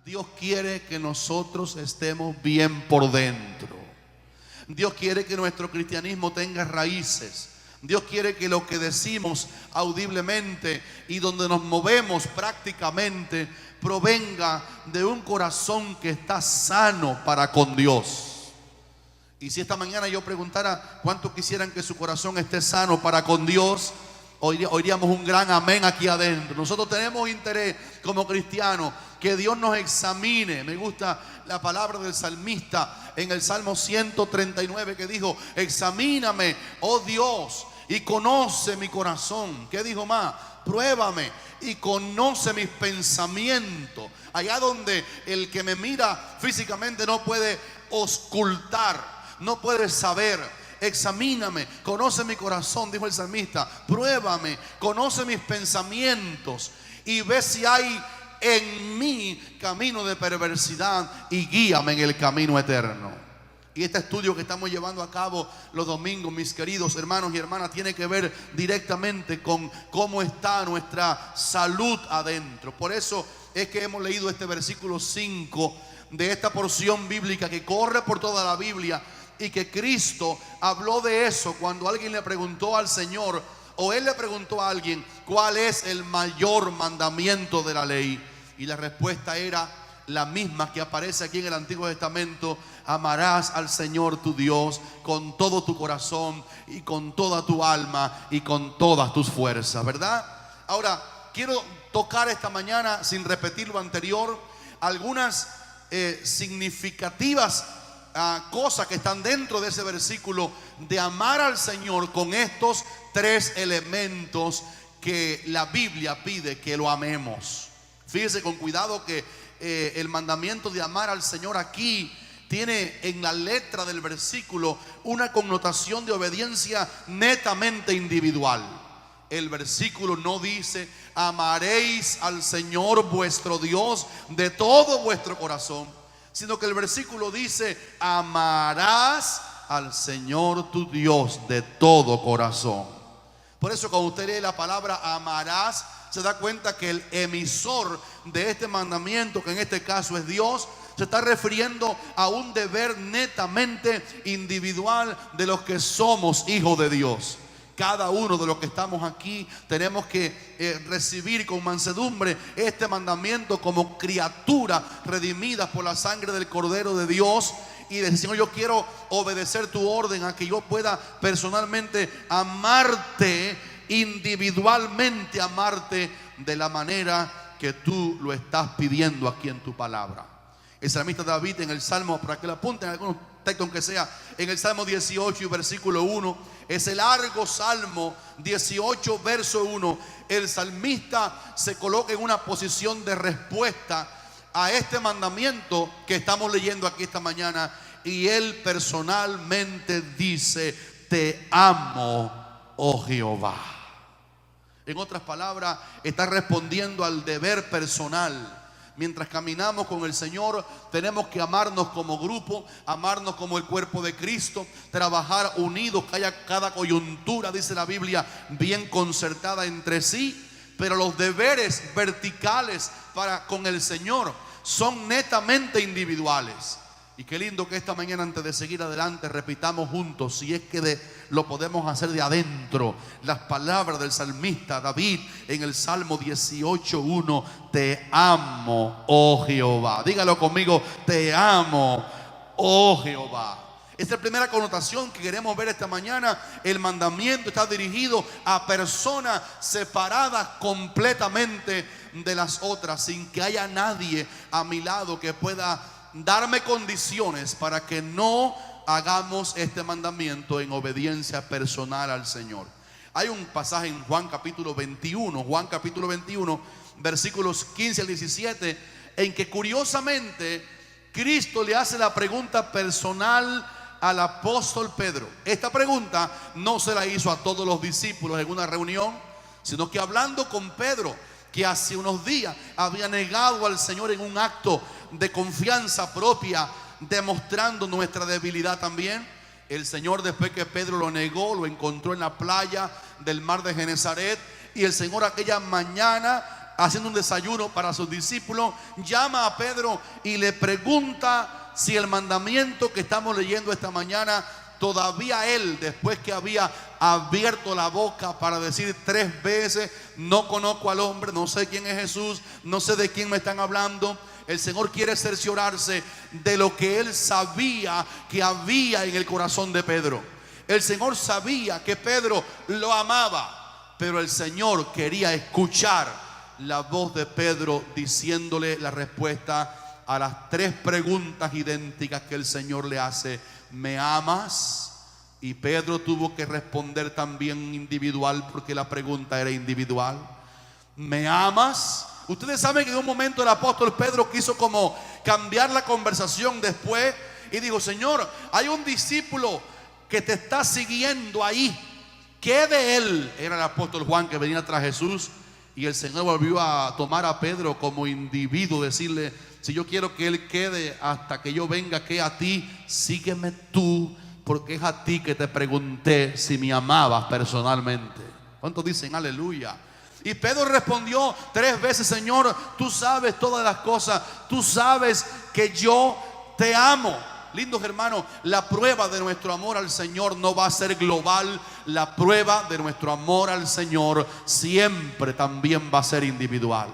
Dios quiere que nosotros estemos bien por dentro. Dios quiere que nuestro cristianismo tenga raíces. Dios quiere que lo que decimos audiblemente y donde nos movemos prácticamente provenga de un corazón que está sano para con Dios. Y si esta mañana yo preguntara cuántos quisieran que su corazón esté sano para con Dios, oiríamos un gran amén aquí adentro. Nosotros tenemos interés como cristianos que Dios nos examine. Me gusta la palabra del salmista en el Salmo 139 que dijo: examíname, oh Dios, y conoce mi corazón. ¿Qué dijo más? Pruébame y conoce mis pensamientos. Allá donde el que me mira físicamente no puede ocultar, no puede saber. Examíname, conoce mi corazón, dijo el salmista. Pruébame, conoce mis pensamientos y ve si hay en mí camino de perversidad y guíame en el camino eterno. Y este estudio que estamos llevando a cabo los domingos, mis queridos hermanos y hermanas, tiene que ver directamente con cómo está nuestra salud adentro. Por eso es que hemos leído este versículo 5 de esta porción bíblica que corre por toda la Biblia, y que Cristo habló de eso cuando alguien le preguntó al Señor, o Él le preguntó a alguien, ¿cuál es el mayor mandamiento de la ley? Y la respuesta era la misma que aparece aquí en el Antiguo Testamento: amarás al Señor tu Dios con todo tu corazón y con toda tu alma y con todas tus fuerzas, ¿verdad? Ahora, quiero tocar esta mañana, sin repetir lo anterior, algunas significativas cosas que están dentro de ese versículo de amar al Señor con estos tres elementos que la Biblia pide que lo amemos. Fíjese con cuidado que el mandamiento de amar al Señor aquí tiene en la letra del versículo una connotación de obediencia netamente individual. El versículo no dice: amaréis al Señor vuestro Dios de todo vuestro corazón, sino que el versículo dice: amarás al Señor tu Dios de todo corazón. Por eso cuando usted lee la palabra amarás, se da cuenta que el emisor de este mandamiento, que en este caso es Dios, se está refiriendo a un deber netamente individual de los que somos hijos de Dios. Cada uno de los que estamos aquí tenemos que recibir con mansedumbre este mandamiento como criatura redimida por la sangre del Cordero de Dios, y decir: Señor, yo quiero obedecer tu orden a que yo pueda personalmente amarte, individualmente amarte de la manera que tú lo estás pidiendo aquí en tu palabra. El salmista David en el Salmo, para que lo apunten algunos textos aunque sea, en el Salmo 18 y versículo 1, ese largo Salmo 18 verso 1, el salmista se coloca en una posición de respuesta a este mandamiento que estamos leyendo aquí esta mañana, y él personalmente dice: te amo, oh Jehová. En otras palabras, está respondiendo al deber personal. Mientras caminamos con el Señor, tenemos que amarnos como grupo, amarnos como el cuerpo de Cristo, trabajar unidos, que haya cada coyuntura, dice la Biblia, bien concertada entre sí. Pero los deberes verticales para con el Señor son netamente individuales. Y qué lindo que esta mañana, antes de seguir adelante, repitamos juntos, si es que lo podemos hacer de adentro, las palabras del salmista David en el Salmo 18:1: te amo, oh Jehová. Dígalo conmigo: te amo, oh Jehová. Esta es la primera connotación que queremos ver esta mañana. El mandamiento está dirigido a personas separadas completamente de las otras, sin que haya nadie a mi lado que pueda darme condiciones para que no hagamos este mandamiento en obediencia personal al Señor. Hay un pasaje en Juan capítulo 21, versículos 15 al 17, en que curiosamente Cristo le hace la pregunta personal al apóstol Pedro. Esta pregunta no se la hizo a todos los discípulos en una reunión, sino que hablando con Pedro, que hace unos días había negado al Señor en un acto de confianza propia, demostrando nuestra debilidad también. El Señor, después que Pedro lo negó, lo encontró en la playa del mar de Genesaret, y el Señor aquella mañana haciendo un desayuno para sus discípulos, llama a Pedro y le pregunta si el mandamiento que estamos leyendo esta mañana, todavía él, después que había abierto la boca para decir 3 veces, no conozco al hombre, no sé quién es Jesús, no sé de quién me están hablando. El Señor quiere cerciorarse de lo que él sabía que había en el corazón de Pedro. El Señor sabía que Pedro lo amaba, pero el Señor quería escuchar la voz de Pedro diciéndole la respuesta a las 3 preguntas idénticas que el Señor le hace. ¿Me amas? Y Pedro tuvo que responder también individual, porque la pregunta era individual. ¿Me amas? Ustedes saben que en un momento el apóstol Pedro quiso como cambiar la conversación después y dijo: Señor, hay un discípulo que te está siguiendo ahí, ¿qué de él? Era el apóstol Juan, que venía tras Jesús. Y el Señor volvió a tomar a Pedro como individuo, decirle: si yo quiero que él quede hasta que yo venga, que a ti, sígueme tú, porque es a ti que te pregunté si me amabas personalmente. ¿Cuántos dicen aleluya? Y Pedro respondió 3 veces: Señor, tú sabes todas las cosas, tú sabes que yo te amo. Lindos hermanos, la prueba de nuestro amor al Señor no va a ser global. La prueba de nuestro amor al Señor siempre también va a ser individual.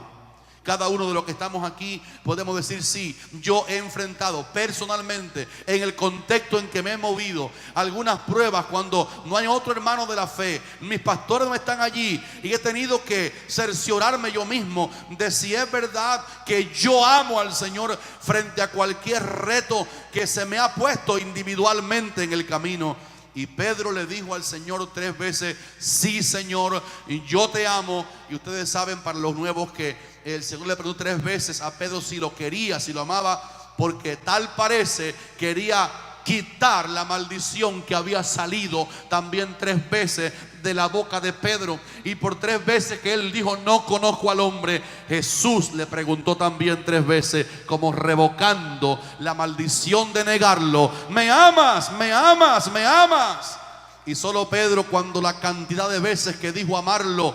Cada uno de los que estamos aquí podemos decir: sí, yo he enfrentado personalmente, en el contexto en que me he movido, algunas pruebas cuando no hay otro hermano de la fe. Mis pastores no están allí y he tenido que cerciorarme yo mismo de si es verdad que yo amo al Señor frente a cualquier reto que se me ha puesto individualmente en el camino. Y Pedro le dijo al Señor 3 veces: sí, Señor, y yo te amo. Y ustedes saben, para los nuevos, que el Señor le preguntó 3 veces a Pedro si lo quería, si lo amaba, porque tal parece quería quitar la maldición que había salido también 3 veces de la boca de Pedro. Y por 3 veces que él dijo: no conozco al hombre, Jesús le preguntó también 3 veces, como revocando la maldición de negarlo: ¿me amas? ¿me amas? ¿me amas? Y solo Pedro, cuando la cantidad de veces que dijo amarlo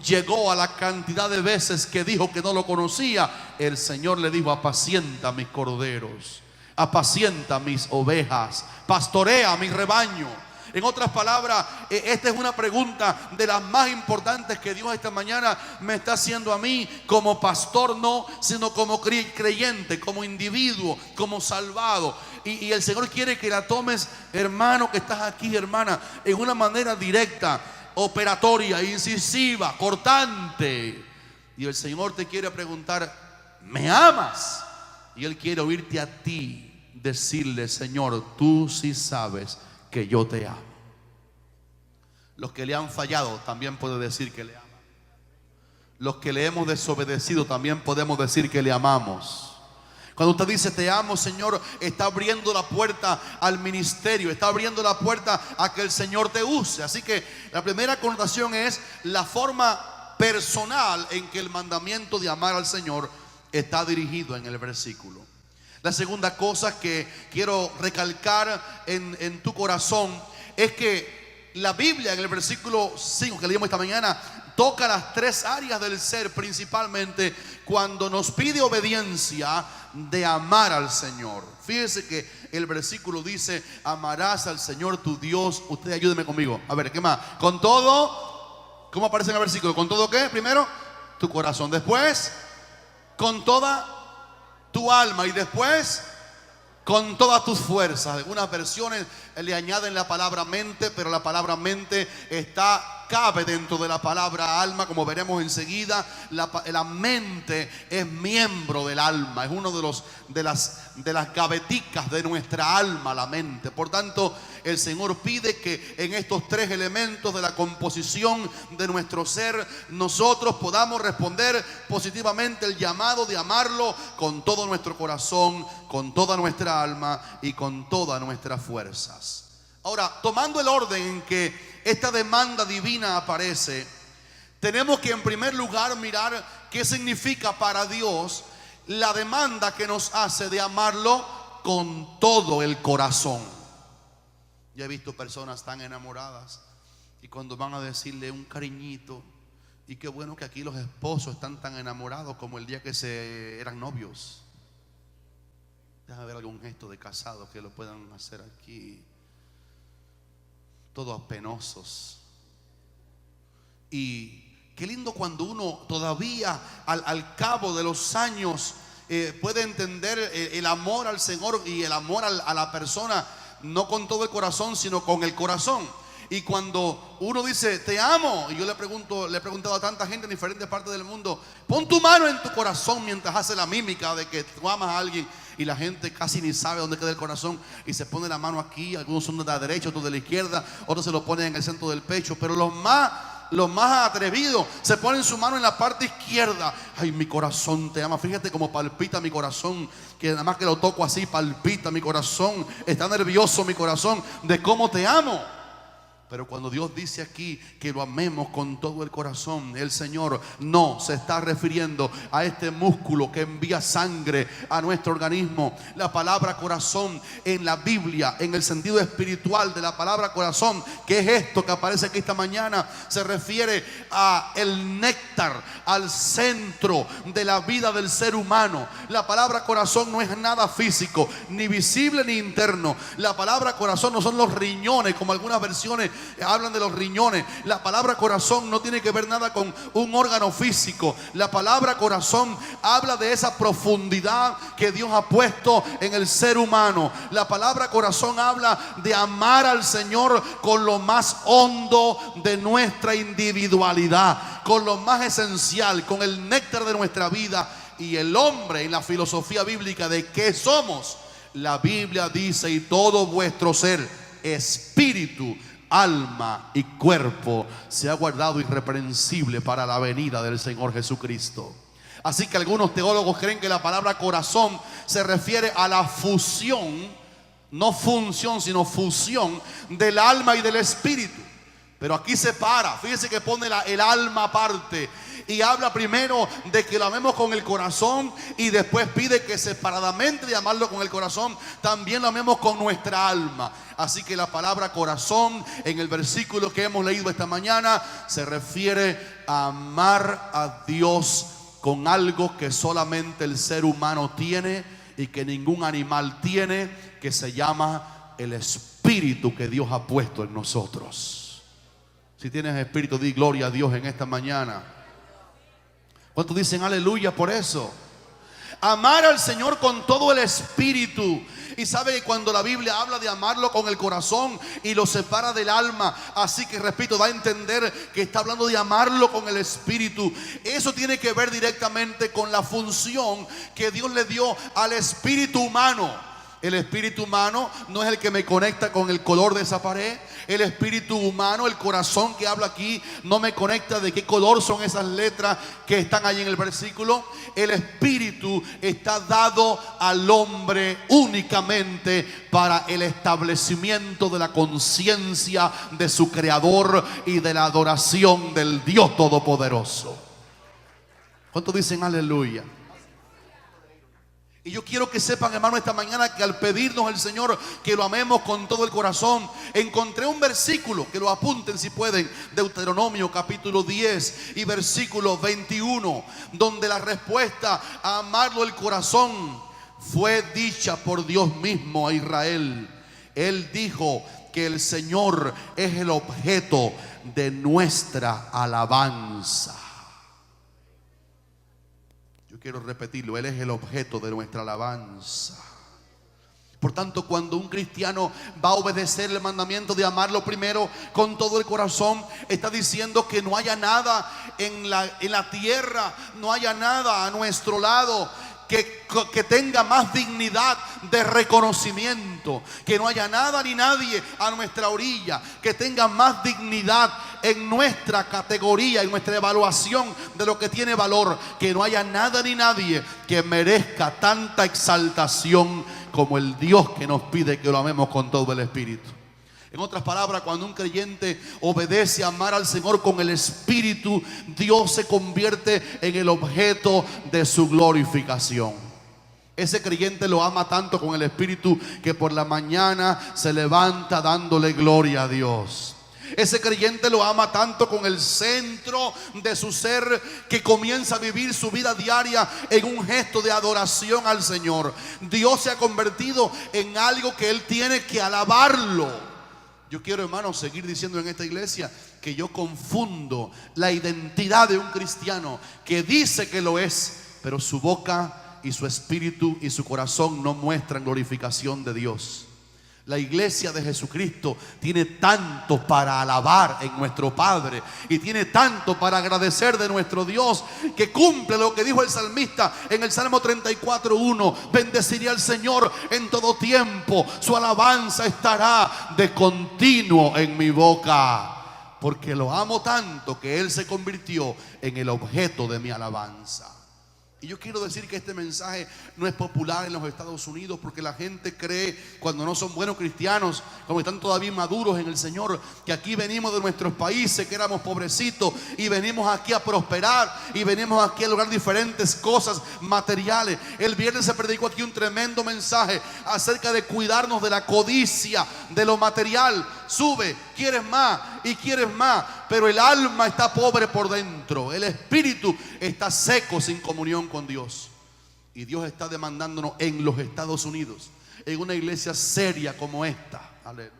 llegó a la cantidad de veces que dijo que no lo conocía, el Señor le dijo: apacienta mis corderos, apacienta mis ovejas, pastorea mi rebaño. En otras palabras, esta es una pregunta de las más importantes que Dios esta mañana me está haciendo a mí, como pastor no, sino como creyente, como individuo, como salvado. Y el Señor quiere que la tomes, hermano que estás aquí, hermana, en una manera directa, operatoria, incisiva, cortante. Y el Señor te quiere preguntar: ¿me amas? Y Él quiere oírte a ti decirle: Señor, tú sí sabes que yo te amo. Los que le han fallado también pueden decir que le aman. Los que le hemos desobedecido también podemos decir que le amamos. Cuando usted dice: te amo, Señor, está abriendo la puerta al ministerio, está abriendo la puerta a que el Señor te use. Así que la primera connotación es la forma personal en que el mandamiento de amar al Señor está dirigido en el versículo. La segunda cosa que quiero recalcar en tu corazón es que la Biblia, en el versículo 5 que leímos esta mañana, toca las 3 áreas del ser, principalmente cuando nos pide obediencia de amar al Señor. Fíjese que el versículo dice: amarás al Señor tu Dios. Usted ayúdeme conmigo. A ver, ¿qué más? Con todo, ¿cómo aparece en el versículo? ¿Con todo qué? Primero, tu corazón. Después, con toda tu alma. Y después, con todas tus fuerzas. Algunas versiones le añaden la palabra mente, pero la palabra mente cabe dentro de la palabra alma, como veremos enseguida. La mente es miembro del alma, es uno de las gaveticas de nuestra alma, la mente. Por tanto, el Señor pide que en estos 3 elementos de la composición de nuestro ser, nosotros podamos responder positivamente el llamado de amarlo con todo nuestro corazón, con toda nuestra alma y con todas nuestras fuerzas. Ahora, tomando el orden en que esta demanda divina aparece, tenemos que en primer lugar mirar qué significa para Dios la demanda que nos hace de amarlo con todo el corazón. Yo he visto personas tan enamoradas y cuando van a decirle un cariñito, Y qué bueno que aquí los esposos están tan enamorados como el día que se eran novios. Déjame ver algún gesto de casados que lo puedan hacer aquí. Todos penosos. Y qué lindo cuando uno todavía al cabo de los años puede entender el amor al Señor y el amor a la persona, no con todo el corazón, sino con el corazón. Y cuando uno dice te amo, y yo le he preguntado a tanta gente en diferentes partes del mundo, pon tu mano en tu corazón mientras hace la mímica de que tú amas a alguien, y la gente casi ni sabe dónde queda el corazón y se pone la mano aquí. Algunos son de la derecha, otros de la izquierda, otros se lo ponen en el centro del pecho, pero los más atrevidos se ponen su mano en la parte izquierda. Ay, mi corazón te ama. Fíjate cómo palpita mi corazón, que nada más que lo toco así palpita mi corazón. Está nervioso mi corazón de cómo te amo. Pero cuando Dios dice aquí que lo amemos con todo el corazón, el Señor no se está refiriendo a este músculo que envía sangre a nuestro organismo. La palabra corazón en la Biblia, en el sentido espiritual de la palabra corazón, que es esto que aparece aquí esta mañana, se refiere a el néctar, al centro de la vida del ser humano. La palabra corazón no es nada físico, ni visible ni interno. La palabra corazón no son los riñones, como algunas versiones hablan de los riñones. La palabra corazón no tiene que ver nada con un órgano físico. La palabra corazón habla de esa profundidad que Dios ha puesto en el ser humano. La palabra corazón habla de amar al Señor con lo más hondo de nuestra individualidad, con lo más esencial, con el néctar de nuestra vida. Y el hombre, en la filosofía bíblica de qué somos, la Biblia dice: y todo vuestro ser, espíritu, alma y cuerpo, se ha guardado irreprensible para la venida del Señor Jesucristo. Así que algunos teólogos creen que la palabra corazón se refiere a la fusión, no función, sino fusión del alma y del espíritu. Pero aquí se para, fíjense que pone el alma aparte y habla primero de que lo amemos con el corazón, y después pide que separadamente de amarlo con el corazón también lo amemos con nuestra alma. Así que la palabra corazón en el versículo que hemos leído esta mañana se refiere a amar a Dios con algo que solamente el ser humano tiene y que ningún animal tiene, que se llama el espíritu que Dios ha puesto en nosotros. Si tienes espíritu, di gloria a Dios en esta mañana. ¿Cuántos dicen aleluya por eso? Amar al Señor con todo el espíritu. Y sabe que cuando la Biblia habla de amarlo con el corazón y lo separa del alma, así que repito, da a entender que está hablando de amarlo con el espíritu. Eso tiene que ver directamente con la función que Dios le dio al espíritu humano. El espíritu humano no es el que me conecta con el color de esa pared. El espíritu humano, el corazón que habla aquí, no me conecta de qué color son esas letras que están ahí en el versículo. El espíritu está dado al hombre únicamente para el establecimiento de la conciencia de su creador y de la adoración del Dios Todopoderoso. ¿Cuántos dicen aleluya? Y yo quiero que sepan, hermano, esta mañana que al pedirnos al Señor que lo amemos con todo el corazón, encontré un versículo, que lo apunten si pueden, Deuteronomio capítulo 10 y versículo 21, donde la respuesta a amarlo el corazón fue dicha por Dios mismo a Israel. Él dijo que el Señor es el objeto de nuestra alabanza. Quiero repetirlo, Él es el objeto de nuestra alabanza. Por tanto, cuando un cristiano va a obedecer el mandamiento de amarlo primero con todo el corazón, está diciendo que no haya nada en la tierra, no haya nada a nuestro lado que tenga más dignidad de reconocimiento, que no haya nada ni nadie a nuestra orilla que tenga más dignidad en nuestra categoría, en nuestra evaluación de lo que tiene valor, que no haya nada ni nadie que merezca tanta exaltación como el Dios que nos pide que lo amemos con todo el espíritu. En otras palabras, cuando un creyente obedece a amar al Señor con el espíritu, Dios se convierte en el objeto de su glorificación. Ese creyente lo ama tanto con el espíritu que por la mañana se levanta dándole gloria a Dios. Ese creyente lo ama tanto con el centro de su ser que comienza a vivir su vida diaria en un gesto de adoración al Señor. Dios se ha convertido en algo que él tiene que alabarlo. Yo quiero, hermanos, seguir diciendo en esta iglesia que yo confundo la identidad de un cristiano que dice que lo es, pero su boca y su espíritu y su corazón no muestran glorificación de Dios. La iglesia de Jesucristo tiene tanto para alabar en nuestro Padre y tiene tanto para agradecer de nuestro Dios, que cumple lo que dijo el salmista en el Salmo 34:1: bendeciré al Señor en todo tiempo, su alabanza estará de continuo en mi boca, porque lo amo tanto que Él se convirtió en el objeto de mi alabanza. Y yo quiero decir que este mensaje no es popular en los Estados Unidos, porque la gente cree, cuando no son buenos cristianos, como están todavía maduros en el Señor, que aquí venimos de nuestros países, que éramos pobrecitos, y venimos aquí a prosperar, y venimos aquí a lograr diferentes cosas materiales. El viernes se predicó aquí un tremendo mensaje acerca de cuidarnos de la codicia, de lo material. Sube, quieres más y quieres más, pero el alma está pobre por dentro. El espíritu está seco, sin comunión con Dios. Y Dios está demandándonos en los Estados Unidos, en una iglesia seria como esta, aleluya,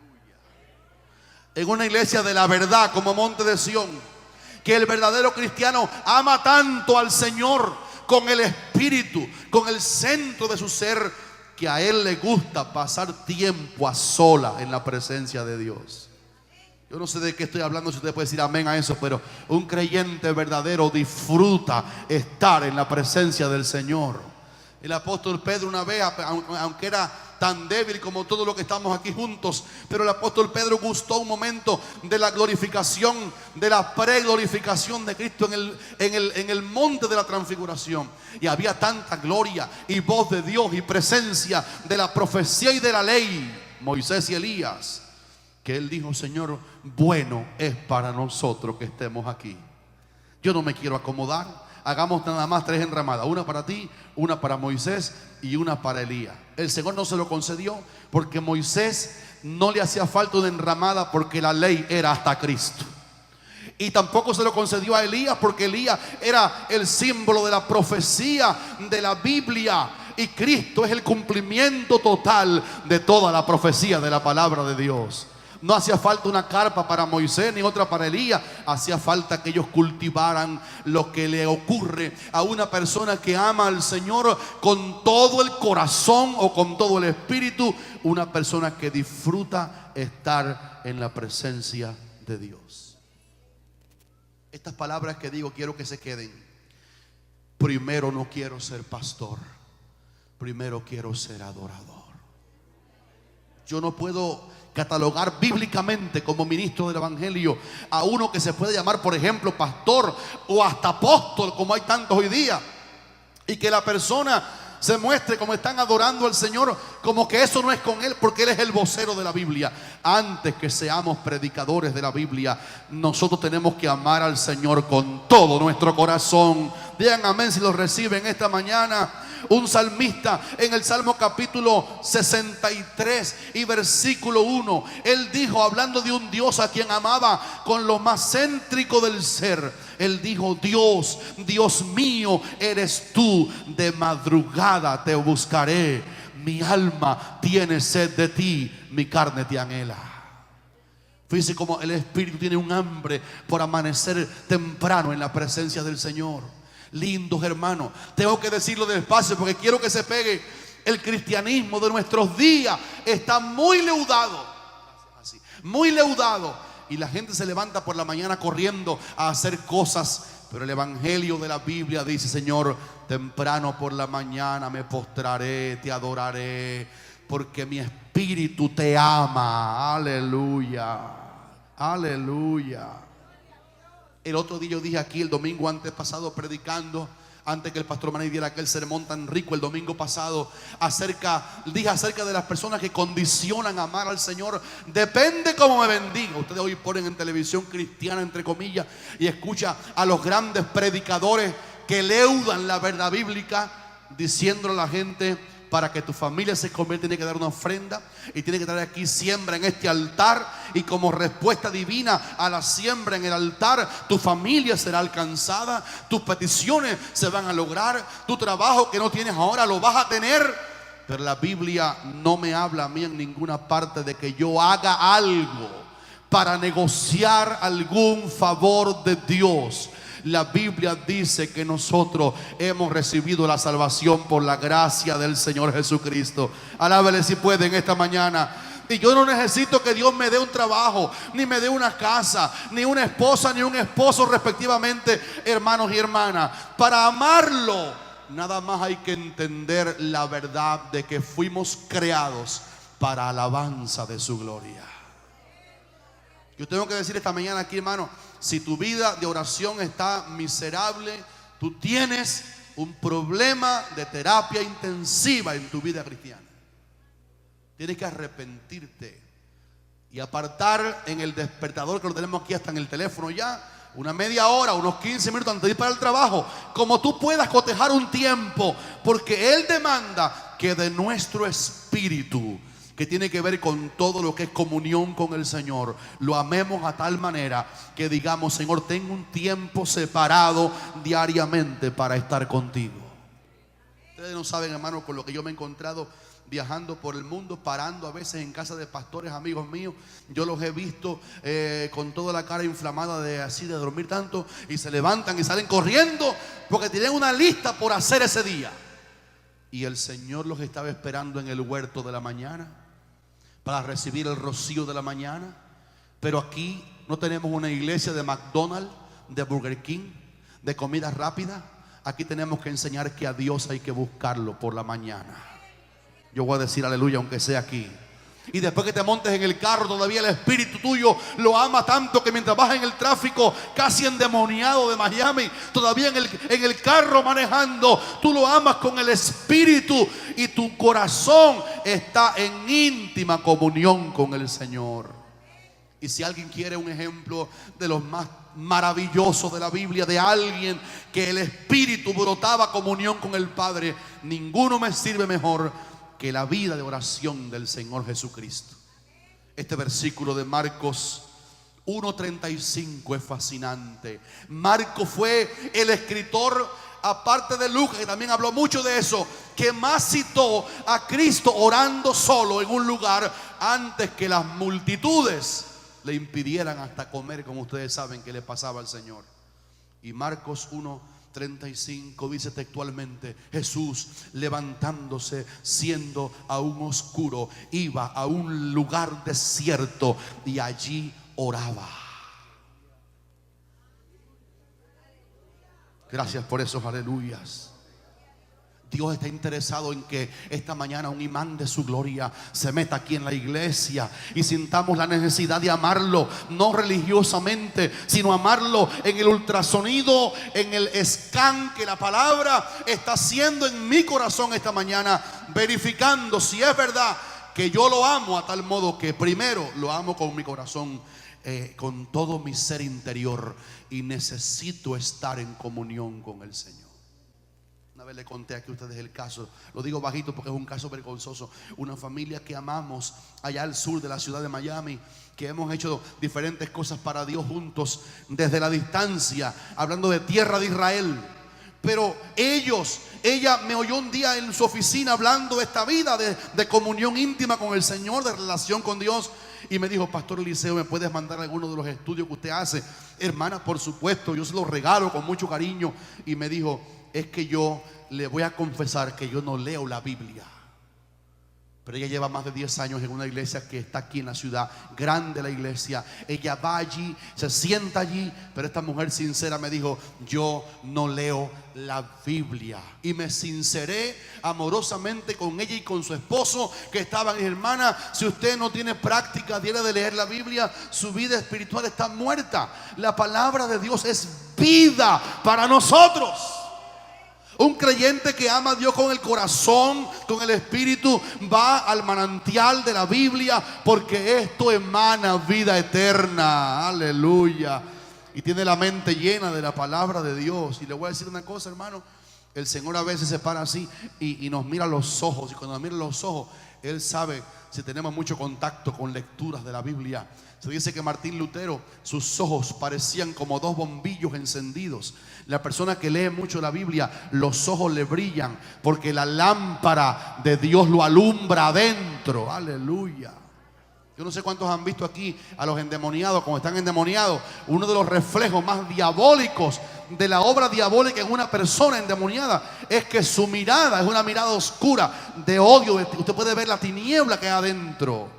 en una iglesia de la verdad como Monte de Sión, que el verdadero cristiano ama tanto al Señor con el espíritu, con el centro de su ser, que a él le gusta pasar tiempo a sola en la presencia de Dios. Yo no sé de qué estoy hablando, si usted puede decir amén a eso, pero un creyente verdadero disfruta estar en la presencia del Señor. El apóstol Pedro una vez, aunque era tan débil como todos los que estamos aquí juntos, pero el apóstol Pedro gustó un momento de la glorificación, de la preglorificación de Cristo en el monte de la transfiguración. Y había tanta gloria y voz de Dios y presencia de la profecía y de la ley, Moisés y Elías, que él dijo: Señor, bueno es para nosotros que estemos aquí. Yo no me quiero acomodar. Hagamos nada más 3 enramadas, una para ti, una para Moisés y una para Elías. El Señor no se lo concedió porque Moisés no le hacía falta una enramada, porque la ley era hasta Cristo. Y tampoco se lo concedió a Elías porque Elías era el símbolo de la profecía de la Biblia, y Cristo es el cumplimiento total de toda la profecía de la palabra de Dios. No hacía falta una carpa para Moisés ni otra para Elías. Hacía falta que ellos cultivaran lo que le ocurre a una persona que ama al Señor con todo el corazón o con todo el espíritu. Una persona que disfruta estar en la presencia de Dios. Estas palabras que digo quiero que se queden. Primero, no quiero ser pastor. Primero quiero ser adorador. Yo no puedo catalogar bíblicamente como ministro del evangelio a uno que se puede llamar, por ejemplo, pastor o hasta apóstol, como hay tantos hoy día, y que la persona se muestre como están adorando al Señor, como que eso no es con él, porque él es el vocero de la Biblia. Antes que seamos predicadores de la Biblia, nosotros tenemos que amar al Señor con todo nuestro corazón. Digan amén si lo reciben esta mañana. Un salmista en el Salmo capítulo 63 y versículo 1, él dijo, hablando de un Dios a quien amaba con lo más céntrico del ser, él dijo: Dios, Dios mío, eres tú, de madrugada te buscaré, mi alma tiene sed de ti, mi carne te anhela. Fíjese cómo el espíritu tiene un hambre por amanecer temprano en la presencia del Señor. Lindos hermanos, tengo que decirlo despacio porque quiero que se pegue. El cristianismo de nuestros días está muy leudado, muy leudado, y la gente se levanta por la mañana corriendo a hacer cosas, pero el evangelio de la Biblia dice: Señor, temprano por la mañana me postraré, te adoraré, porque mi espíritu te ama. Aleluya, aleluya. El otro día yo dije aquí, el domingo antes pasado, predicando, antes que el pastor Manuel diera aquel sermón tan rico el domingo pasado, dije acerca de las personas que condicionan amar al Señor. Depende cómo me bendiga. Ustedes hoy ponen en televisión cristiana, entre comillas, y escucha a los grandes predicadores que leudan la verdad bíblica, diciéndole a la gente para que tu familia se convierta, tiene que dar una ofrenda y tiene que traer aquí siembra en este altar, y como respuesta divina a la siembra en el altar, tu familia será alcanzada, tus peticiones se van a lograr, tu trabajo que no tienes ahora lo vas a tener. Pero la Biblia no me habla a mí en ninguna parte de que yo haga algo para negociar algún favor de Dios. La Biblia dice que nosotros hemos recibido la salvación por la gracia del Señor Jesucristo. Alábele si puede en esta mañana. Y yo no necesito que Dios me dé un trabajo, ni me dé una casa, ni una esposa, ni un esposo respectivamente, hermanos y hermanas. Para amarlo, nada más hay que entender la verdad de que fuimos creados para alabanza de su gloria. Yo tengo que decir esta mañana aquí, hermano, si tu vida de oración está miserable, tú tienes un problema de terapia intensiva en tu vida cristiana. Tienes que arrepentirte y apartar en el despertador, que lo tenemos aquí hasta en el teléfono ya, una media hora, unos 15 minutos antes de ir para el trabajo, como tú puedas cotejar un tiempo, porque Él demanda que de nuestro espíritu, que tiene que ver con todo lo que es comunión con el Señor, lo amemos a tal manera que digamos: Señor, tengo un tiempo separado diariamente para estar contigo. Ustedes no saben, hermano, con lo que yo me he encontrado viajando por el mundo, parando a veces en casa de pastores amigos míos. Yo los he visto con toda la cara inflamada de así de dormir tanto, y se levantan y salen corriendo porque tienen una lista por hacer ese día. Y el Señor los estaba esperando en el huerto de la mañana para recibir el rocío de la mañana. Pero aquí no tenemos una iglesia de McDonald's, de Burger King, de comida rápida. Aquí tenemos que enseñar que a Dios hay que buscarlo por la mañana. Yo voy a decir aleluya aunque sea aquí. Y después que te montes en el carro, todavía el espíritu tuyo lo ama tanto que mientras vas en el tráfico casi endemoniado de Miami, todavía en el carro manejando, tú lo amas con el espíritu, y tu corazón está en íntima comunión con el Señor. Y si alguien quiere un ejemplo de los más maravillosos de la Biblia, de alguien que el espíritu brotaba comunión con el Padre, ninguno me sirve mejor que la vida de oración del Señor Jesucristo. Este versículo de Marcos 1:35 es fascinante. Marcos fue el escritor, aparte de Lucas, que también habló mucho de eso, que más citó a Cristo orando solo en un lugar antes que las multitudes le impidieran hasta comer, como ustedes saben que le pasaba al Señor. Y Marcos 1:35 dice textualmente: Jesús, levantándose siendo aún oscuro, iba a un lugar desierto y allí oraba. Gracias por esos aleluyas. Dios está interesado en que esta mañana un imán de su gloria se meta aquí en la iglesia y sintamos la necesidad de amarlo, no religiosamente, sino amarlo en el ultrasonido, en el scan que la palabra está haciendo en mi corazón esta mañana, verificando si es verdad que yo lo amo, a tal modo que primero lo amo con mi corazón, con todo mi ser interior, y necesito estar en comunión con el Señor. Una vez le conté aquí a ustedes el caso, lo digo bajito porque es un caso vergonzoso. Una familia que amamos allá al sur de la ciudad de Miami, que hemos hecho diferentes cosas para Dios juntos desde la distancia, hablando de tierra de Israel. Pero ella me oyó un día en su oficina hablando de esta vida de comunión íntima con el Señor, de relación con Dios. Y me dijo: Pastor Eliseo, ¿me puedes mandar alguno de los estudios que usted hace? Hermana, por supuesto, yo se los regalo con mucho cariño. Y me dijo: es que yo le voy a confesar que yo no leo la Biblia. Pero ella lleva más de 10 años en una iglesia que está aquí en la ciudad, grande la iglesia. Ella va allí, se sienta allí, pero esta mujer sincera me dijo: yo no leo la Biblia. Y me sinceré amorosamente con ella y con su esposo, que estaban: hermana, si usted no tiene práctica diaria de leer la Biblia, su vida espiritual está muerta. La palabra de Dios es vida para nosotros. Un creyente que ama a Dios con el corazón, con el espíritu, va al manantial de la Biblia, porque esto emana vida eterna. Aleluya. Y tiene la mente llena de la palabra de Dios. Y le voy a decir una cosa, hermano: El Señor a veces se para así y nos mira a los ojos. Y cuando nos mira a los ojos, Él sabe si tenemos mucho contacto con lecturas de la Biblia. Se dice que Martín Lutero, sus ojos parecían como dos bombillos encendidos. La persona que lee mucho la Biblia, los ojos le brillan porque la lámpara de Dios lo alumbra adentro. Aleluya. Yo no sé cuántos han visto aquí a los endemoniados, como están endemoniados. Uno de los reflejos más diabólicos de la obra diabólica en una persona endemoniada es que su mirada es una mirada oscura de odio. Usted puede ver la tiniebla que hay adentro.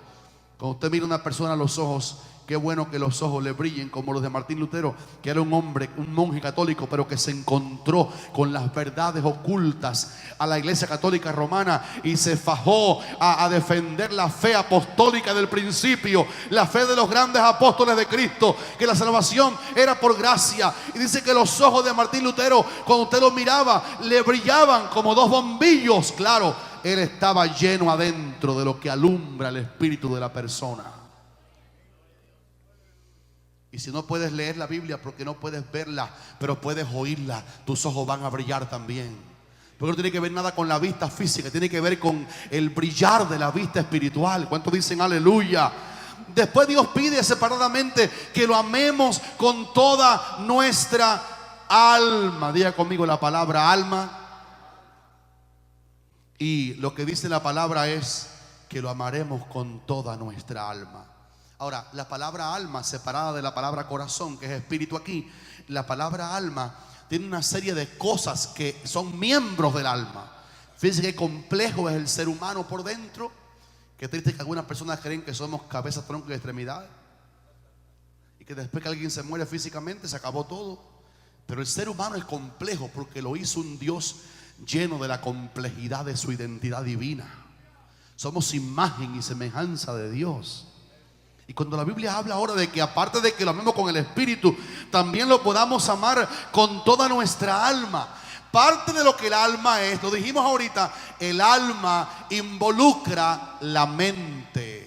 Cuando usted mira a una persona a los ojos, qué bueno que los ojos le brillen como los de Martín Lutero, que era un hombre, un monje católico, pero que se encontró con las verdades ocultas a la Iglesia Católica Romana y se fajó a defender la fe apostólica del principio, la fe de los grandes apóstoles de Cristo, que la salvación era por gracia. Y dice que los ojos de Martín Lutero, cuando usted los miraba, le brillaban como dos bombillos. Claro, él estaba lleno adentro de lo que alumbra el espíritu de la persona. Y si no puedes leer la Biblia porque no puedes verla, pero puedes oírla, tus ojos van a brillar también. Porque no tiene que ver nada con la vista física, tiene que ver con el brillar de la vista espiritual. ¿Cuántos dicen aleluya? Después Dios pide separadamente que lo amemos con toda nuestra alma. Diga conmigo la palabra alma. Y lo que dice la palabra es que lo amaremos con toda nuestra alma. Ahora, la palabra alma, separada de la palabra corazón, que es espíritu aquí, la palabra alma tiene una serie de cosas que son miembros del alma. Fíjense qué complejo es el ser humano por dentro. Qué triste que algunas personas creen que somos cabezas, troncos y extremidades, y que después que alguien se muere físicamente se acabó todo. Pero el ser humano es complejo porque lo hizo un Dios lleno de la complejidad de su identidad divina. Somos imagen y semejanza de Dios. Y cuando la Biblia habla ahora de que aparte de que lo amemos con el espíritu, también lo podamos amar con toda nuestra alma. Parte de lo que el alma es, lo dijimos ahorita, el alma involucra la mente.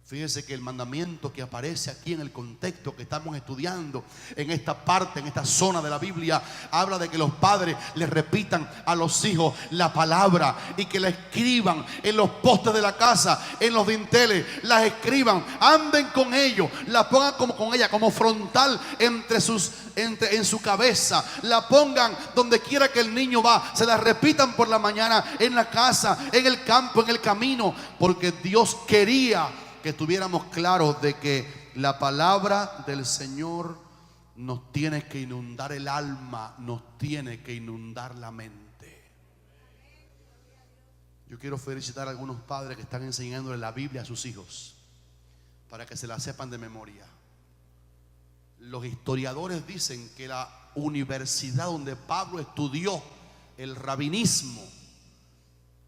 Fíjese que el mandamiento que aparece aquí en el contexto que estamos estudiando, en esta parte, en esta zona de la Biblia, habla de que los padres le repitan a los hijos la palabra y que la escriban en los postes de la casa, en los dinteles, las escriban, anden con ellos, la pongan como con ella, como frontal en su cabeza, la pongan donde quiera que el niño va, se la repitan por la mañana, en la casa, en el campo, en el camino, porque Dios quería que estuviéramos claros de que la palabra del Señor nos tiene que inundar el alma, nos tiene que inundar la mente. Yo quiero felicitar a algunos padres que están enseñándole la Biblia a sus hijos para que se la sepan de memoria. Los historiadores dicen que la universidad donde Pablo estudió el rabinismo,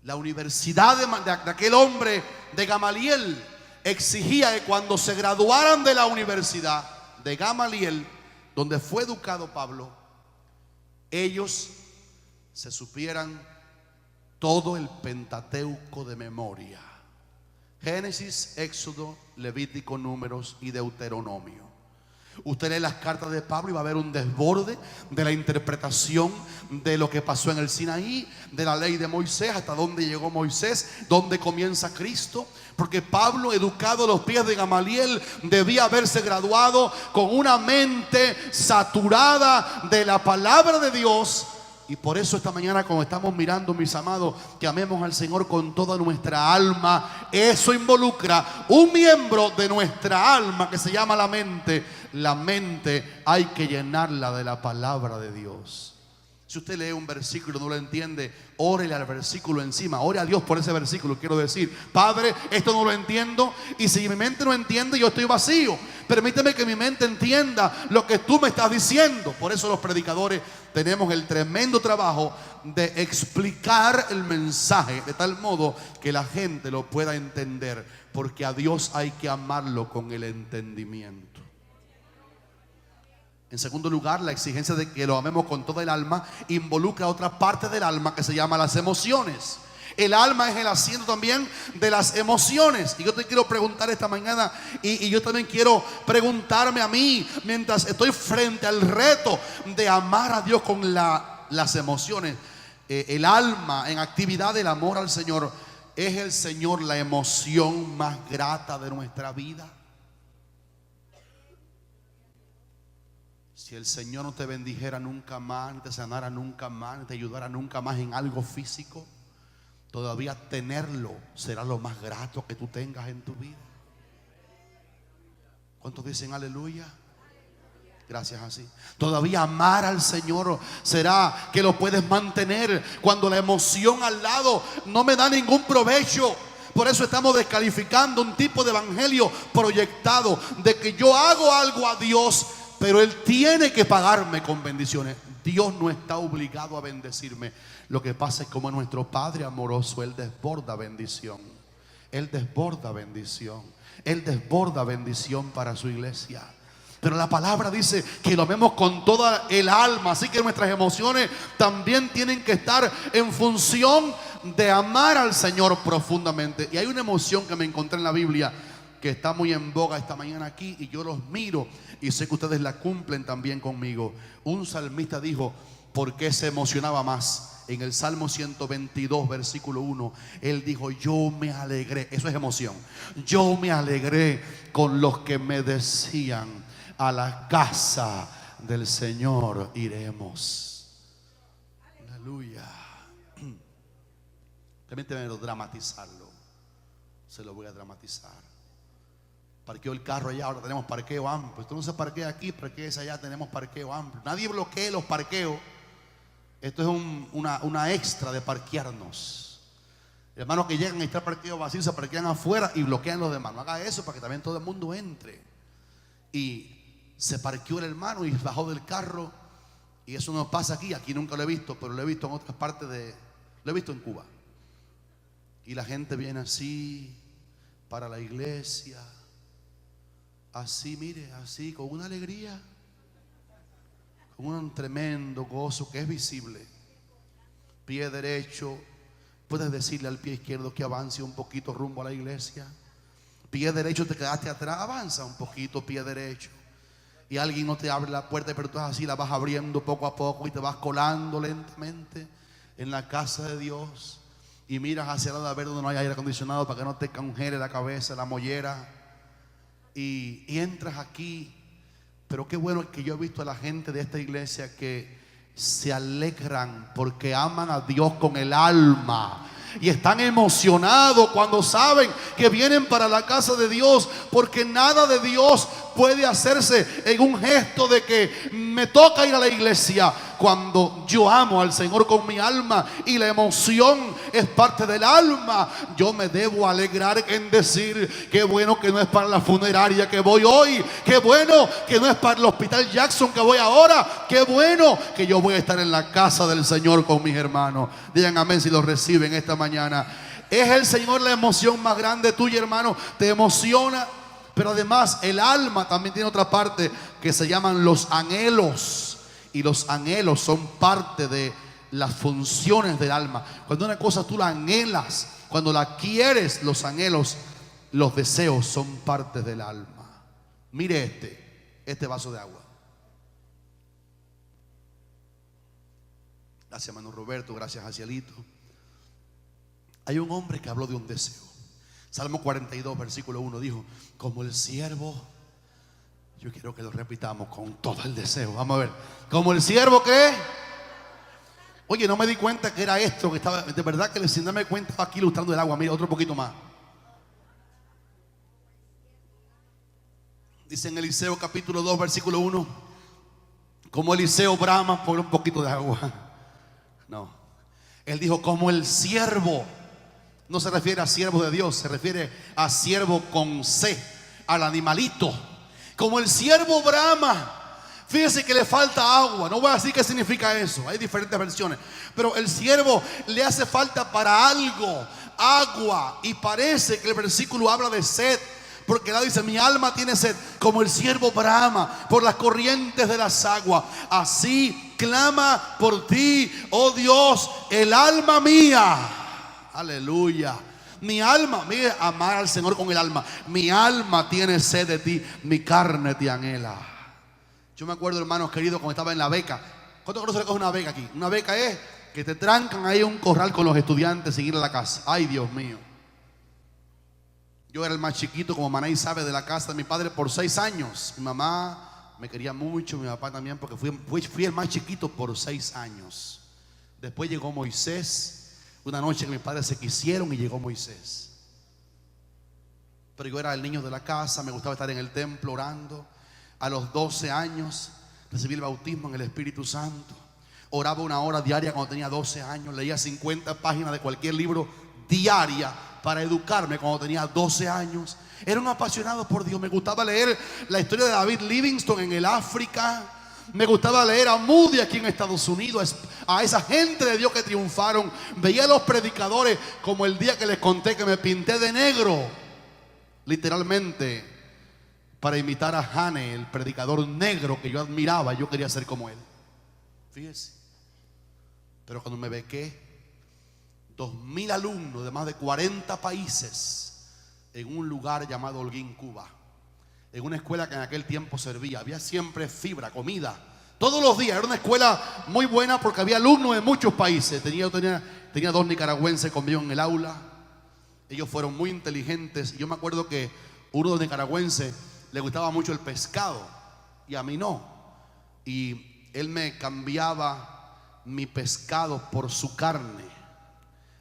la universidad de aquel hombre de Gamaliel, exigía que cuando se graduaran de la universidad de Gamaliel, donde fue educado Pablo, ellos se supieran todo el Pentateuco de memoria: Génesis, Éxodo, Levítico, Números y Deuteronomio. Usted lee las cartas de Pablo y va a ver un desborde de la interpretación de lo que pasó en el Sinaí, de la ley de Moisés, hasta dónde llegó Moisés, dónde comienza Cristo. Porque Pablo, educado a los pies de Gamaliel, debía haberse graduado con una mente saturada de la palabra de Dios. Y por eso esta mañana, cuando estamos mirando, mis amados, que amemos al Señor con toda nuestra alma, eso involucra un miembro de nuestra alma que se llama la mente. La mente hay que llenarla de la palabra de Dios. Si usted lee un versículo y no lo entiende, órele al versículo encima, ore a Dios por ese versículo. Quiero decir: Padre, esto no lo entiendo, y si mi mente no entiende, yo estoy vacío. Permíteme que mi mente entienda lo que tú me estás diciendo. Por eso los predicadores tenemos el tremendo trabajo de explicar el mensaje de tal modo que la gente lo pueda entender, porque a Dios hay que amarlo con el entendimiento. En segundo lugar, la exigencia de que lo amemos con toda el alma involucra otra parte del alma que se llama las emociones. El alma es el asiento también de las emociones. Y yo te quiero preguntar esta mañana, y yo también quiero preguntarme a mí, mientras estoy frente al reto de amar a Dios con la las emociones, el alma en actividad del amor al Señor, ¿es el Señor la emoción más grata de nuestra vida? Si el Señor no te bendijera nunca más, ni te sanara nunca más, ni te ayudara nunca más en algo físico, todavía tenerlo será lo más grato que tú tengas en tu vida. ¿Cuántos dicen aleluya? Gracias, así. Todavía amar al Señor será que lo puedes mantener cuando la emoción al lado no me da ningún provecho. Por eso estamos descalificando un tipo de evangelio proyectado de que yo hago algo a Dios, pero Él tiene que pagarme con bendiciones. Dios no está obligado a bendecirme. Lo que pasa es como nuestro Padre amoroso, Él desborda bendición. Él desborda bendición. Él desborda bendición para su iglesia. Pero la palabra dice que lo amemos con toda el alma. Así que nuestras emociones también tienen que estar en función de amar al Señor profundamente. Y hay una emoción que me encontré en la Biblia que está muy en boga esta mañana aquí, y yo los miro y sé que ustedes la cumplen también conmigo. Un salmista dijo: ¿por qué se emocionaba más? En el Salmo 122 versículo 1 él dijo: yo me alegré. Eso es emoción. Yo me alegré con los que me decían: a la casa del Señor iremos. Aleluya. Permíteme dramatizarlo. Se lo voy a dramatizar. Parqueo el carro allá, ahora tenemos parqueo amplio. Esto no se parquea aquí, parquea allá, tenemos parqueo amplio. Nadie bloquee los parqueos. Esto es una extra de parquearnos. Hermanos que llegan y está el parqueo vacío, se parquean afuera y bloquean los demás. No haga eso para que también todo el mundo entre. Y se parqueó el hermano y bajó del carro. Y eso no pasa aquí. Aquí nunca lo he visto, pero lo he visto en otras partes lo he visto en Cuba. Y la gente viene así para la iglesia. Así, mire, así, con una alegría, con un tremendo gozo que es visible. Pie derecho, puedes decirle al pie izquierdo que avance un poquito rumbo a la iglesia. Pie derecho, te quedaste atrás, avanza un poquito, pie derecho. Y alguien no te abre la puerta, pero tú así la vas abriendo poco a poco y te vas colando lentamente en la casa de Dios. Y miras hacia el lado a ver donde no hay aire acondicionado para que no te congele la cabeza, la mollera. Y entras aquí. Pero qué bueno que yo he visto a la gente de esta iglesia que se alegran porque aman a Dios con el alma. Y están emocionados cuando saben que vienen para la casa de Dios, porque nada de Dios puede hacerse en un gesto de que me toca ir a la iglesia. Cuando yo amo al Señor con mi alma y la emoción es parte del alma, yo me debo alegrar en decir: qué bueno que no es para la funeraria que voy hoy, qué bueno que no es para el hospital Jackson que voy ahora, qué bueno que yo voy a estar en la casa del Señor con mis hermanos. Digan amén si lo reciben esta mañana. Es el Señor la emoción más grande tuya, hermano. Te emociona. Pero además el alma también tiene otra parte que se llaman los anhelos. Y los anhelos son parte de las funciones del alma. Cuando una cosa tú la anhelas, cuando la quieres, los anhelos, los deseos son parte del alma. Mire este vaso de agua. Gracias, hermano Roberto. Gracias, Jacielito. Hay un hombre que habló de un deseo. Salmo 42 versículo 1 dijo: como el siervo. Yo quiero que lo repitamos con todo el deseo. Vamos a ver. Como el siervo que. Oye, no me di cuenta que era esto que estaba. De verdad que sin darme cuenta estaba aquí ilustrando el agua. Mira, otro poquito más. Dice en Eliseo capítulo 2 versículo 1: como Eliseo brama por un poquito de agua. No. Él dijo: como el siervo. No se refiere a siervo de Dios, se refiere a siervo con C, al animalito. Como el siervo brama. Fíjese que le falta agua. No voy a decir qué significa eso. Hay diferentes versiones. Pero el siervo le hace falta para algo, agua. Y parece que el versículo habla de sed, porque la dice: mi alma tiene sed. Como el siervo brama por las corrientes de las aguas, así clama por ti, oh Dios, el alma mía. Aleluya. Mi alma, mire, amar al Señor con el alma. Mi alma tiene sed de ti, mi carne te anhela. Yo me acuerdo, hermanos queridos, cuando estaba en la beca, ¿Cuántos conocen lo que es una beca aquí? Una beca es que te trancan ahí en un corral con los estudiantes sin ir a la casa. Ay, Dios mío. Yo era el más chiquito, como Manay sabe, de la casa de mi padre por 6 años. Mi mamá me quería mucho, mi papá también, porque fui el más chiquito por 6 años. Después llegó Moisés. Una noche que mis padres se quisieron y llegó Moisés. Pero yo era el niño de la casa, me gustaba estar en el templo orando. A los 12 años recibí el bautismo en el Espíritu Santo. Oraba 1 hora diaria cuando tenía 12 años. Leía 50 páginas de cualquier libro diaria para educarme cuando tenía 12 años. Era un apasionado por Dios. Me gustaba leer la historia de David Livingstone en el África. Me gustaba leer a Moody aquí en Estados Unidos, a esa gente de Dios que triunfaron. Veía a los predicadores como el día que les conté que me pinté de negro, literalmente, para imitar a Hane, el predicador negro que yo admiraba. Yo quería ser como él. Fíjese. Pero cuando me bequé, 2000 alumnos de más de 40 países en un lugar llamado Holguín, Cuba, en una escuela que en aquel tiempo servía. Había siempre fibra, comida, todos los días. Era una escuela muy buena porque había alumnos de muchos países. Tenía 2 nicaragüenses conmigo en el aula. Ellos fueron muy inteligentes. Y yo me acuerdo que uno de los nicaragüenses le gustaba mucho el pescado y a mí no. Y él me cambiaba mi pescado por su carne.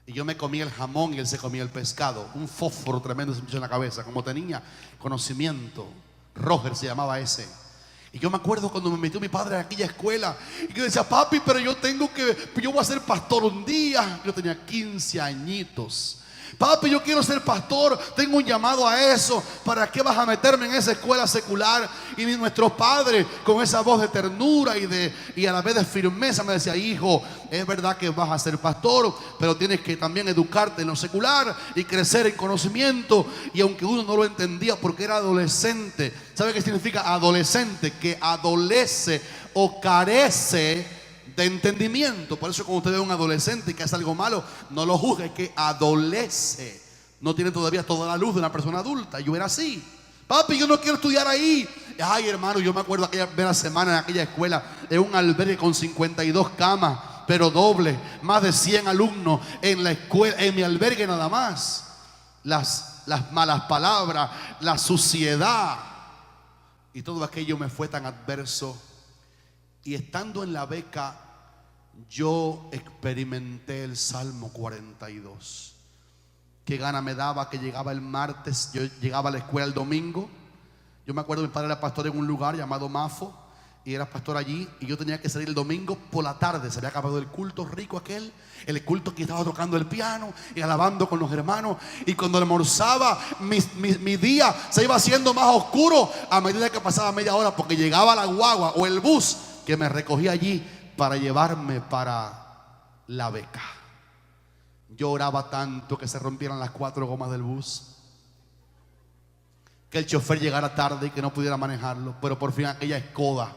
Y yo me comía el jamón y él se comía el pescado. Un fósforo tremendo se me hizo en la cabeza. Como tenía conocimiento. Roger se llamaba ese. Y yo me acuerdo cuando me metió mi padre a aquella escuela. Y yo decía, papi, pero yo voy a ser pastor un día. Yo tenía 15 añitos. Papi, yo quiero ser pastor, tengo un llamado a eso. ¿Para qué vas a meterme en esa escuela secular? Y nuestro padre, con esa voz de ternura y a la vez de firmeza, me decía, hijo, es verdad que vas a ser pastor, pero tienes que también educarte en lo secular y crecer en conocimiento. Y aunque uno no lo entendía porque era adolescente, ¿sabe qué significa adolescente? Que adolece o carece de entendimiento. Por eso cuando usted ve a un adolescente que hace algo malo, no lo juzgue, que adolece. No tiene todavía toda la luz de una persona adulta. Yo era así. Papi, yo no quiero estudiar ahí. Ay, hermano, yo me acuerdo aquella primera semana en aquella escuela, en un albergue con 52 camas, pero doble, más de 100 alumnos en la escuela, en mi albergue nada más. Las malas palabras, la suciedad y todo aquello me fue tan adverso. Y estando en la beca, yo experimenté el Salmo 42. Qué gana me daba que llegaba el martes. Yo llegaba a la escuela el domingo. Yo me acuerdo, mi padre era pastor en un lugar llamado Mafo, y era pastor allí, y yo tenía que salir el domingo por la tarde. Se había acabado el culto rico aquel, el culto que estaba tocando el piano y alabando con los hermanos. Y cuando almorzaba, mi día se iba haciendo más oscuro a medida que pasaba media hora, porque llegaba la guagua o el bus que me recogía allí para llevarme para la beca. Yo oraba tanto que se rompieran las 4 gomas del bus, que el chofer llegara tarde y que no pudiera manejarlo. Pero por fin aquella Skoda,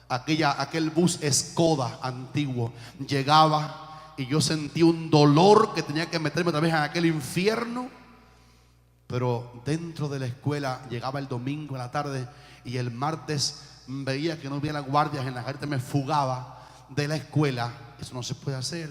aquel bus Skoda antiguo llegaba, y yo sentí un dolor que tenía que meterme otra vez en aquel infierno. Pero dentro de la escuela llegaba el domingo a la tarde, y el martes veía que no hubiera guardias en la gente, me fugaba de la escuela. Eso no se puede hacer,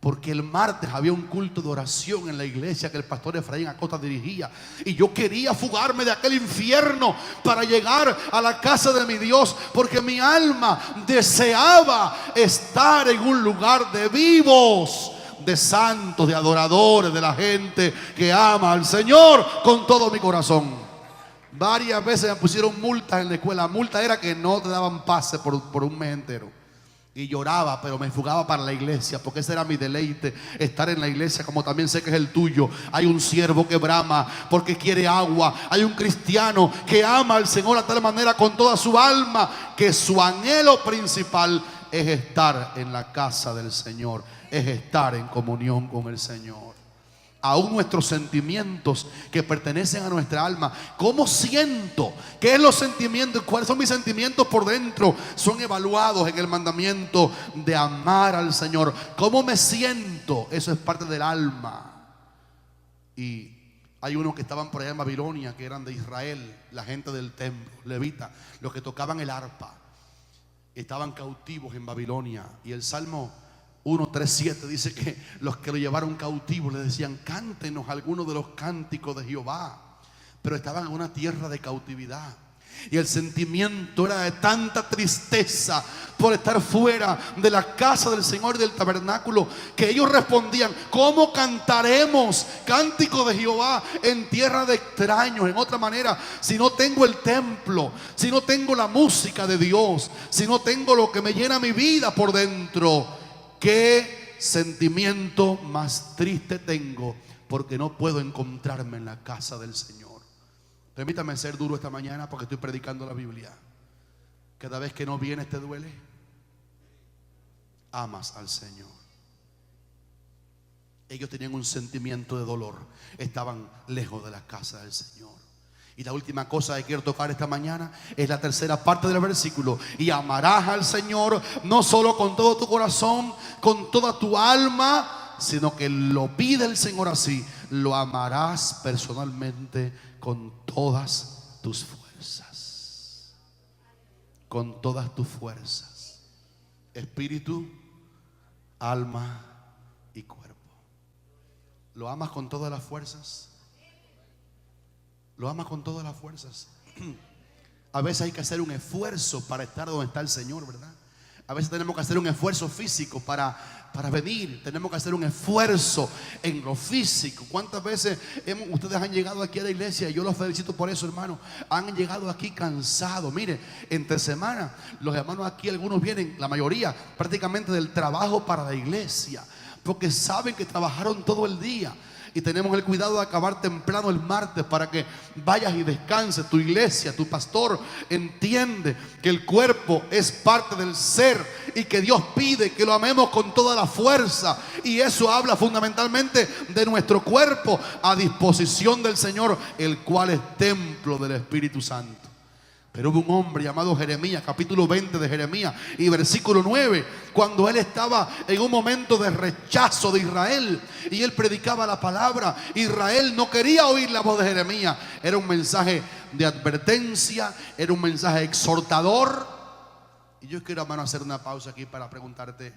porque el martes había un culto de oración en la iglesia que el pastor Efraín Acosta dirigía, y yo quería fugarme de aquel infierno para llegar a la casa de mi Dios, porque mi alma deseaba estar en un lugar de vivos, de santos, de adoradores, de la gente que ama al Señor con todo mi corazón. Varias veces me pusieron multas en la escuela. La multa era que no te daban pase por un mes entero. Y lloraba, pero me fugaba para la iglesia, porque ese era mi deleite, estar en la iglesia, como también sé que es el tuyo. Hay un siervo que brama porque quiere agua. Hay un cristiano que ama al Señor a tal manera con toda su alma, que su anhelo principal es estar en la casa del Señor, es estar en comunión con el Señor. Aún nuestros sentimientos que pertenecen a nuestra alma, ¿cómo siento? ¿Qué es los sentimientos? ¿Cuáles son mis sentimientos por dentro? Son evaluados en el mandamiento de amar al Señor. ¿Cómo me siento? Eso es parte del alma. Y hay unos que estaban por allá en Babilonia, que eran de Israel, la gente del templo, levita, los que tocaban el arpa. Estaban cautivos en Babilonia. Y el Salmo 1:3-7 dice que los que lo llevaron cautivo le decían: cántenos algunos de los cánticos de Jehová. Pero estaban en una tierra de cautividad. Y el sentimiento era de tanta tristeza por estar fuera de la casa del Señor y del tabernáculo, que ellos respondían: ¿cómo cantaremos cántico de Jehová en tierra de extraños? En otra manera, si no tengo el templo, si no tengo la música de Dios, si no tengo lo que me llena mi vida por dentro, ¿qué sentimiento más triste tengo? Porque no puedo encontrarme en la casa del Señor. Permítame ser duro esta mañana porque estoy predicando la Biblia. Cada vez que no vienes te duele. Amas al Señor. Ellos tenían un sentimiento de dolor. Estaban lejos de la casa del Señor. Y la última cosa que quiero tocar esta mañana es la tercera parte del versículo. Y amarás al Señor no solo con todo tu corazón, con toda tu alma, sino que lo pide el Señor así: lo amarás personalmente con todas tus fuerzas. Con todas tus fuerzas. Espíritu, alma y cuerpo. ¿Lo amas con todas las fuerzas? ¿Lo amas con todas las fuerzas? A veces hay que hacer un esfuerzo para estar donde está el Señor, ¿verdad? A veces tenemos que hacer un esfuerzo físico para venir. Tenemos que hacer un esfuerzo en lo físico. ¿Cuántas veces ustedes han llegado aquí a la iglesia? Y yo los felicito por eso, hermano. Han llegado aquí cansados. Mire, entre semana los hermanos aquí, algunos vienen, la mayoría prácticamente del trabajo para la iglesia, porque saben que trabajaron todo el día. Y tenemos el cuidado de acabar temprano el martes para que vayas y descanses. Tu iglesia, tu pastor entiende que el cuerpo es parte del ser y que Dios pide que lo amemos con toda la fuerza. Y eso habla fundamentalmente de nuestro cuerpo a disposición del Señor, el cual es templo del Espíritu Santo. Pero hubo un hombre llamado Jeremías, capítulo 20 de Jeremías y versículo 9, cuando él estaba en un momento de rechazo de Israel y él predicaba la palabra. Israel no quería oír la voz de Jeremías. Era un mensaje de advertencia, era un mensaje exhortador. Y yo quiero, hermano, hacer una pausa aquí para preguntarte: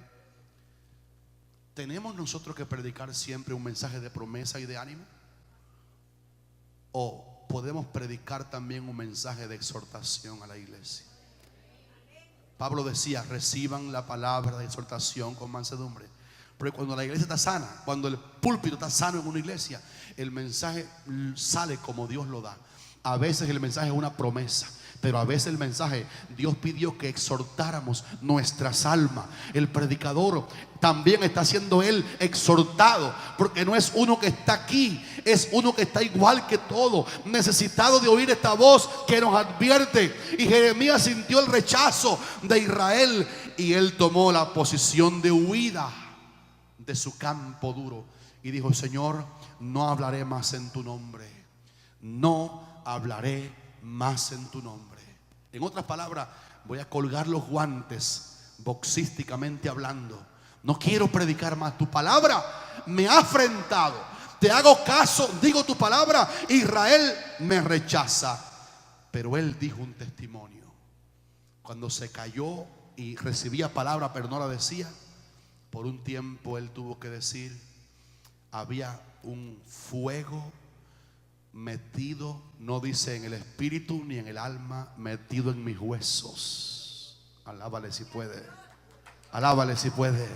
¿tenemos nosotros que predicar siempre un mensaje de promesa y de ánimo? ¿O podemos predicar también un mensaje de exhortación a la iglesia? Pablo decía: reciban la palabra de exhortación con mansedumbre. Porque cuando la iglesia está sana, cuando el púlpito está sano en una iglesia, el mensaje sale como Dios lo da. A veces el mensaje es una promesa, pero a veces el mensaje, Dios pidió que exhortáramos nuestras almas. El predicador también está siendo él exhortado, porque no es uno que está aquí, es uno que está igual que todo, necesitado de oír esta voz que nos advierte. Y Jeremías sintió el rechazo de Israel y él tomó la posición de huida de su campo duro y dijo: Señor, no hablaré más en tu nombre. No hablaré más en tu nombre. En otras palabras, voy a colgar los guantes, boxísticamente hablando. No quiero predicar más. Tu palabra me ha afrentado. Te hago caso, digo tu palabra. Israel me rechaza. Pero él dijo un testimonio. Cuando se cayó y recibía palabra pero no la decía, por un tiempo él tuvo que decir: había un fuego metido, no dice en el espíritu ni en el alma, metido en mis huesos. Alábale si puede. Alábale si puede.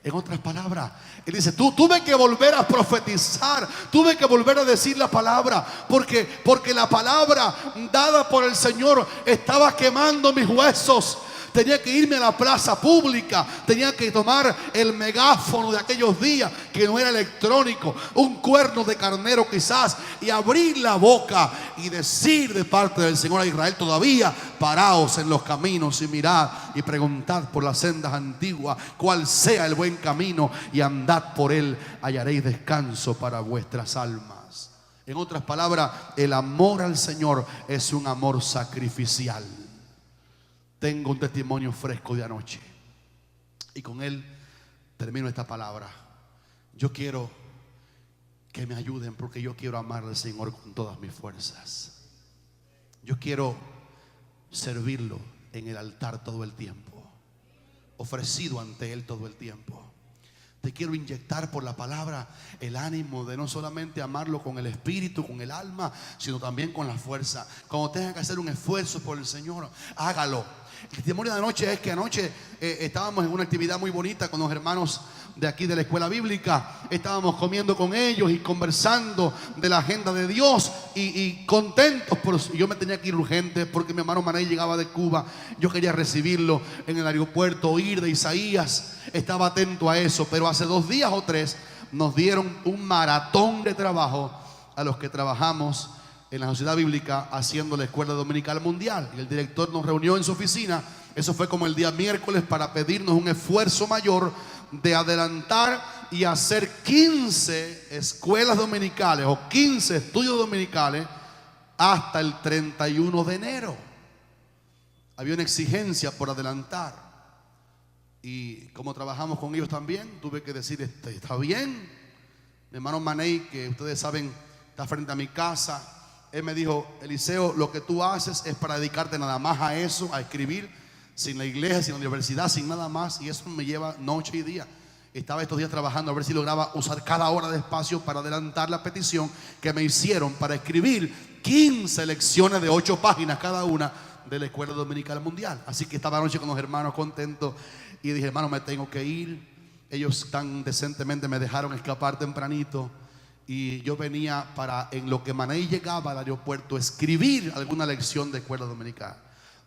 En otras palabras, él dice: tuve que volver a profetizar, tuve que volver a decir la palabra, porque la palabra dada por el Señor estaba quemando mis huesos. Tenía que irme a la plaza pública, tenía que tomar el megáfono de aquellos días, que no era electrónico, un cuerno de carnero quizás, y abrir la boca y decir de parte del Señor a Israel: todavía paraos en los caminos y mirad y preguntad por las sendas antiguas cuál sea el buen camino, y andad por él, hallaréis descanso para vuestras almas. En otras palabras, el amor al Señor es un amor sacrificial. Tengo un testimonio fresco de anoche y con él termino esta palabra. Yo quiero que me ayuden, porque yo quiero amar al Señor con todas mis fuerzas. Yo quiero servirlo en el altar todo el tiempo, ofrecido ante Él todo el tiempo. Te quiero inyectar por la palabra el ánimo de no solamente amarlo con el espíritu, con el alma, sino también con la fuerza. Cuando tenga que hacer un esfuerzo por el Señor, hágalo. El testimonio de anoche es que anoche estábamos en una actividad muy bonita con los hermanos de aquí de la escuela bíblica. Estábamos comiendo con ellos y conversando de la agenda de Dios y contentos. Yo me tenía que ir urgente porque mi hermano Mané llegaba de Cuba. Yo quería recibirlo en el aeropuerto, oír de Isaías. Estaba atento a eso, pero hace 2 días o 3 nos dieron un maratón de trabajo a los que trabajamos en la sociedad bíblica haciendo la escuela dominical mundial. Y el director nos reunió en su oficina. Eso fue como el día miércoles, para pedirnos un esfuerzo mayor de adelantar y hacer 15 escuelas dominicales o 15 estudios dominicales hasta el 31 de enero. Había una exigencia por adelantar. Y como trabajamos con ellos también, tuve que decir, está bien. Mi hermano Manei, que ustedes saben, está frente a mi casa. Él me dijo: Eliseo, lo que tú haces es para dedicarte nada más a eso, a escribir, sin la iglesia, sin la universidad, sin nada más. Y eso me lleva noche y día. Estaba estos días trabajando a ver si lograba usar cada hora de espacio para adelantar la petición que me hicieron para escribir 15 lecciones de 8 páginas cada una de la escuela dominical mundial. Así que estaba anoche con los hermanos contentos y dije: hermano, me tengo que ir. Ellos tan decentemente me dejaron escapar tempranito. Y yo venía para, en lo que Mané llegaba al aeropuerto, escribir alguna lección de escuela dominical.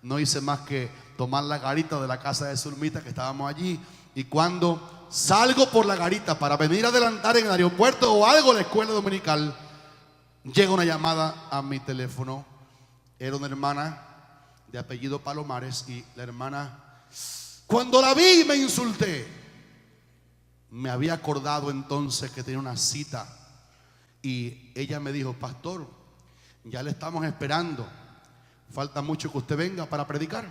No hice más que tomar la garita de la casa de Zulmita, que estábamos allí. Y cuando salgo por la garita para venir a adelantar en el aeropuerto o algo la escuela dominical, llega una llamada a mi teléfono. Era una hermana de apellido Palomares. Y la hermana, cuando la vi, me insulté. Me había acordado entonces que tenía una cita. Y ella me dijo: pastor, ya le estamos esperando. Falta mucho que usted venga para predicar.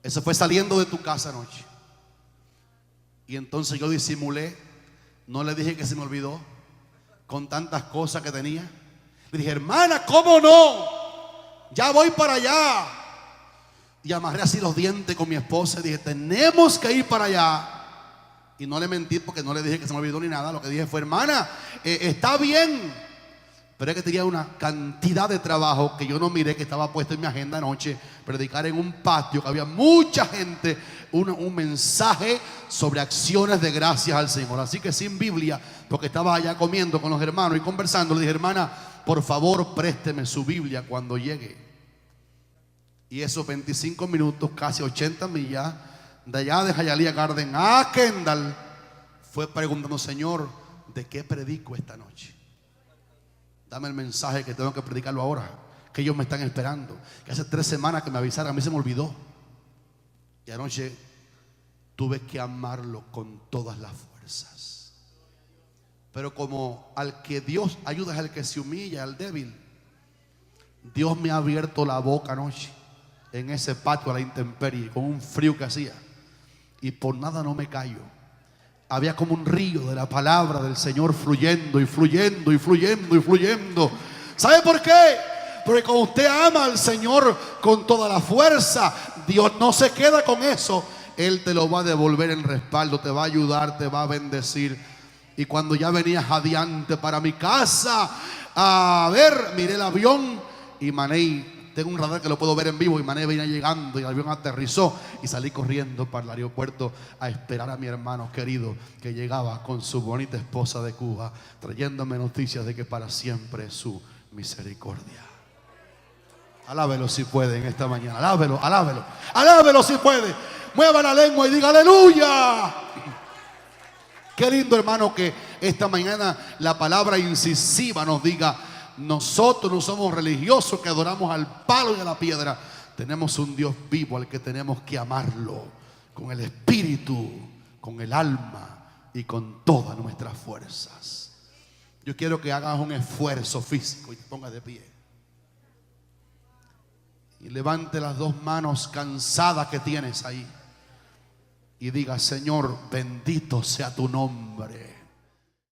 Eso fue saliendo de tu casa anoche. Y entonces yo disimulé. No le dije que se me olvidó, con tantas cosas que tenía. Le dije: hermana, ¿cómo no? Ya voy para allá. Y amarré así los dientes con mi esposa y dije: tenemos que ir para allá. Y no le mentí, porque no le dije que se me olvidó ni nada. Lo que dije fue: hermana, está bien. Pero es que tenía una cantidad de trabajo que yo no miré, que estaba puesto en mi agenda anoche. Predicar en un patio que había mucha gente, un mensaje sobre acciones de gracias al Señor. Así que sin Biblia, porque estaba allá comiendo con los hermanos y conversando, le dije: hermana, por favor, présteme su Biblia cuando llegue. Y esos 25 minutos, casi 80 millas de allá de Hialeah Garden a Kendall, fue preguntando: Señor, ¿de qué predico esta noche? Dame el mensaje que tengo que predicarlo ahora, que ellos me están esperando. Que hace 3 semanas que me avisaron, a mí se me olvidó. Y anoche tuve que amarlo con todas las fuerzas. Pero como al que Dios ayuda es al que se humilla, al débil, Dios me ha abierto la boca anoche en ese patio a la intemperie, con un frío que hacía. Y por nada no me callo. Había como un río de la palabra del Señor fluyendo y fluyendo y fluyendo y fluyendo. ¿Sabe por qué? Porque cuando usted ama al Señor con toda la fuerza, Dios no se queda con eso. Él te lo va a devolver en respaldo, te va a ayudar, te va a bendecir. Y cuando ya venía jadeante para mi casa, a ver, miré el avión y Mané. Tengo un radar que lo puedo ver en vivo, y Mané venía llegando y el avión aterrizó y salí corriendo para el aeropuerto a esperar a mi hermano querido que llegaba con su bonita esposa de Cuba, trayéndome noticias de que para siempre es su misericordia. Alábelo si puede en esta mañana, alábelo, alábelo, alábelo si puede. Mueva la lengua y diga: aleluya. Qué lindo, hermano, que esta mañana la palabra incisiva nos diga: nosotros no somos religiosos que adoramos al palo y a la piedra. Tenemos un Dios vivo al que tenemos que amarlo con el espíritu, con el alma y con todas nuestras fuerzas. Yo quiero que hagas un esfuerzo físico y te pongas de pie. Y levante las 2 manos cansadas que tienes ahí. Y diga: Señor, bendito sea tu nombre.